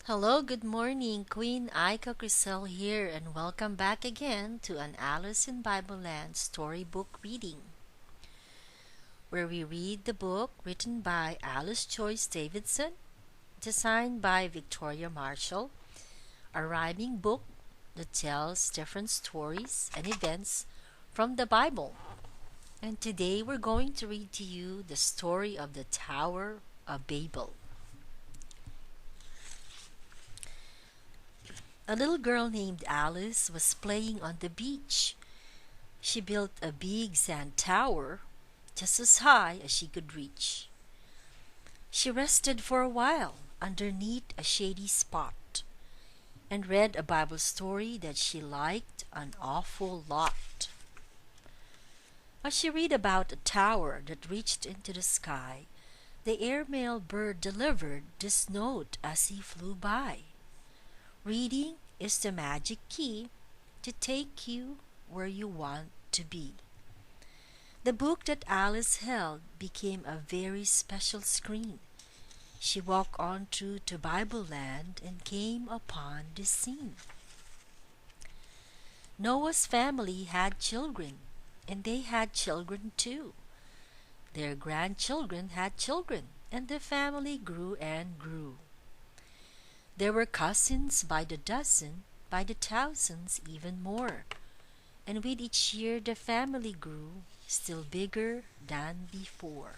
Hello, good morning. Queen Aika Crisel here, and welcome back again to an Alice in Bibleland storybook reading, where we read the book written by Alice Joyce Davidson, designed by Victoria Marshall, a rhyming book that tells different stories and events from the Bible. And today we're going to read to you the story of the Tower of Babel. A little girl named Alice was playing on the beach. She built a big sand tower, just as high as she could reach. She rested for a while underneath a shady spot and read a Bible story that she liked an awful lot. As she read about a tower that reached into the sky, the airmail bird delivered this note as he flew by. Reading is the magic key to take you where you want to be. The book that Alice held became a very special screen. She walked on through to Bibleland and came upon this scene. Noah's family had children, and they had children too. Their grandchildren had children, and the family grew and grew. There were cousins by the dozen, by the thousands, even more. And with each year the family grew, still bigger than before.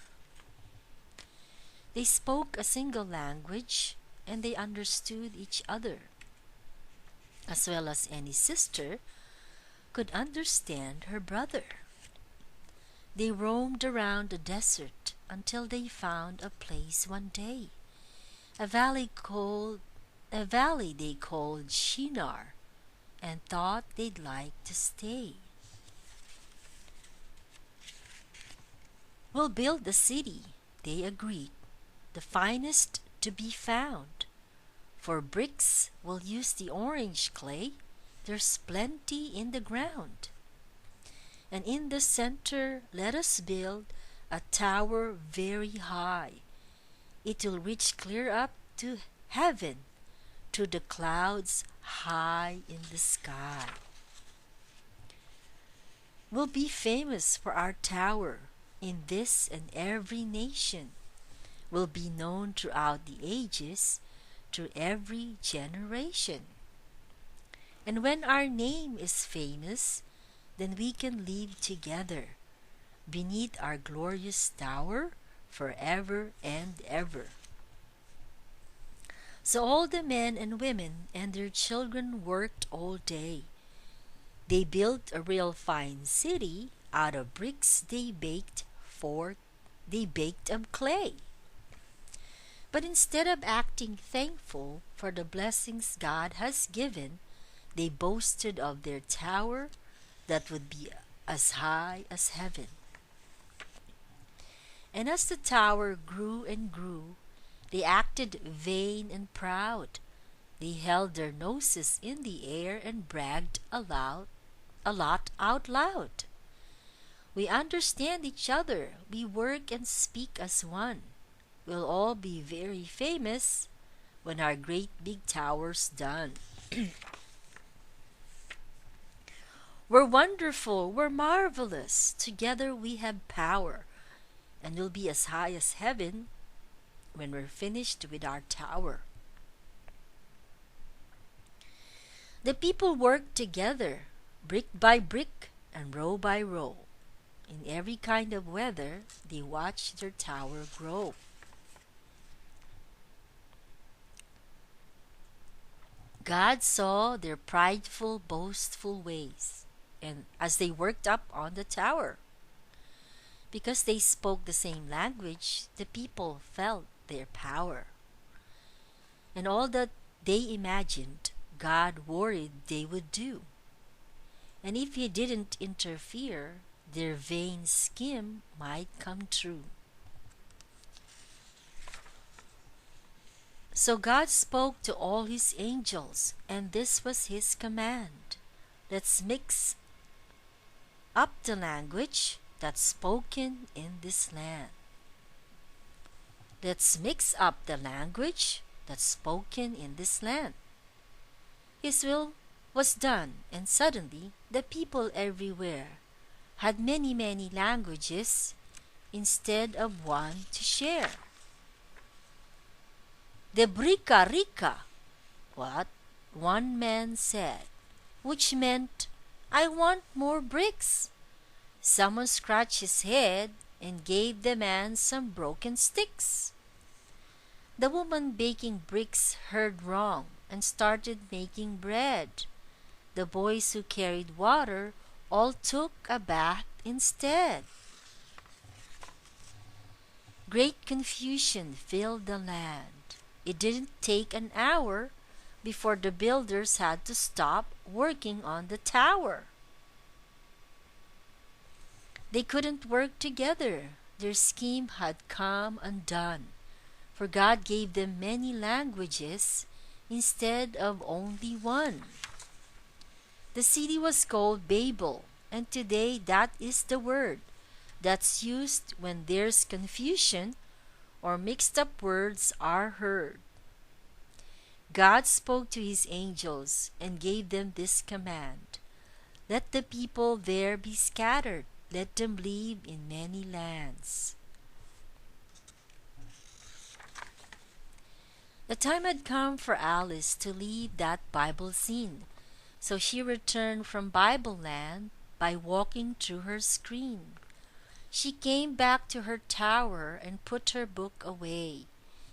They spoke a single language, and they understood each other, as well as any sister could understand her brother. They roamed around the desert until they found a place one day, a valley they called Shinar, and thought they'd like to stay. "We'll build a city," they agreed, "the finest to be found. For bricks we'll use the orange clay, there's plenty in the ground. And in the center let us build a tower very high. It will reach clear up to heaven, to the clouds high in the sky. We'll be famous for our tower in this and every nation. We'll be known throughout the ages, through every generation. And when our name is famous, then we can live together beneath our glorious tower forever and ever." So all the men and women and their children worked all day. They built a real fine city out of bricks they baked of clay. But instead of acting thankful for the blessings God has given, they boasted of their tower that would be as high as heaven. And as the tower grew and grew, they acted vain and proud. They held their noses in the air and bragged a lot out loud. "We understand each other. We work and speak as one. We'll all be very famous when our great big tower's done. We're wonderful. We're marvelous. Together we have power, and we'll be as high as heaven when we're finished with our tower." The people worked together, brick by brick and row by row. In every kind of weather, they watched their tower grow. God saw their prideful, boastful ways, and as they worked up on the tower, because they spoke the same language, the people felt their power. And all that they imagined, God worried they would do. And if He didn't interfere, their vain scheme might come true. So God spoke to all His angels, and this was His command: "Let's mix up the language that's spoken in this land." Let's mix up the language that's spoken in this land. His will was done, and suddenly the people everywhere had many, many languages instead of one to share. The brika rika, what? One man said, which meant, I want more bricks. Someone scratched his head and gave the man some broken sticks. The woman baking bricks heard wrong and started making bread. The boys who carried water all took a bath instead. Great confusion filled the land. It didn't take an hour before the builders had to stop working on the tower. They couldn't work together. Their scheme had come undone, for God gave them many languages instead of only one. The city was called Babel, and today that is the word that's used when there's confusion or mixed up words are heard. God spoke to his angels and gave them this command: let the people there be scattered, let them live in many lands. The time had come for Alice to leave that Bible scene, so she returned from Bibleland by walking through her screen. She came back to her tower and put her book away,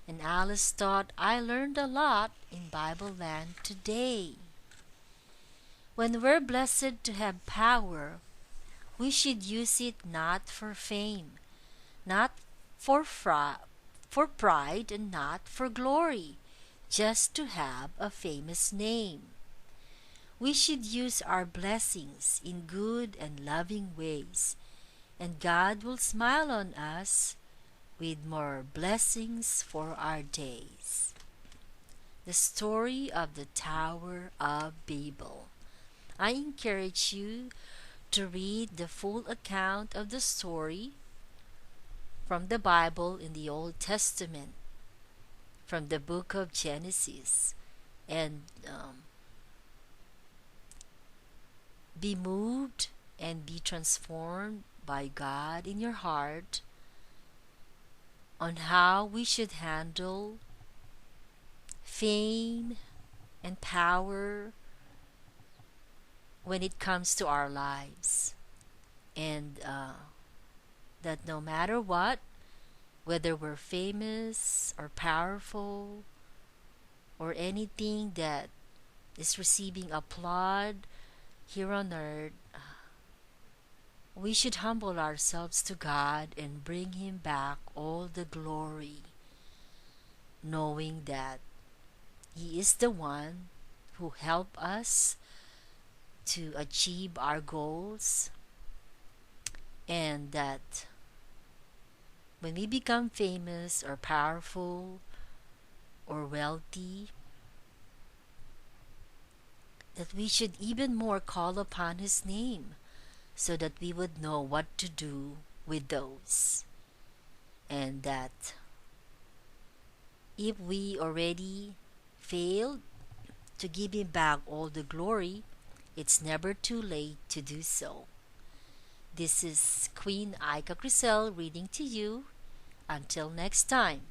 and Alice thought, I learned a lot in Bibleland today. When we're blessed to have power, we should use it not for fame, not for pride, and not for glory, just to have a famous name. We should use our blessings in good and loving ways, and God will smile on us with more blessings for our days. The story of the Tower of Babel. I encourage you to read the full account of the story from the Bible in the Old Testament, from the book of Genesis, and be moved and be transformed by God in your heart on how we should handle fame and power when it comes to our lives, and that no matter what, whether we're famous or powerful or anything that is receiving applaud here on earth, we should humble ourselves to God and bring him back all the glory, knowing that he is the one who helped us to achieve our goals, and that when we become famous or powerful or wealthy, that we should even more call upon his name so that we would know what to do with those, and that if we already failed to give him back all the glory, it's never too late to do so. This is Queen Aika Crisel reading to you. Until next time.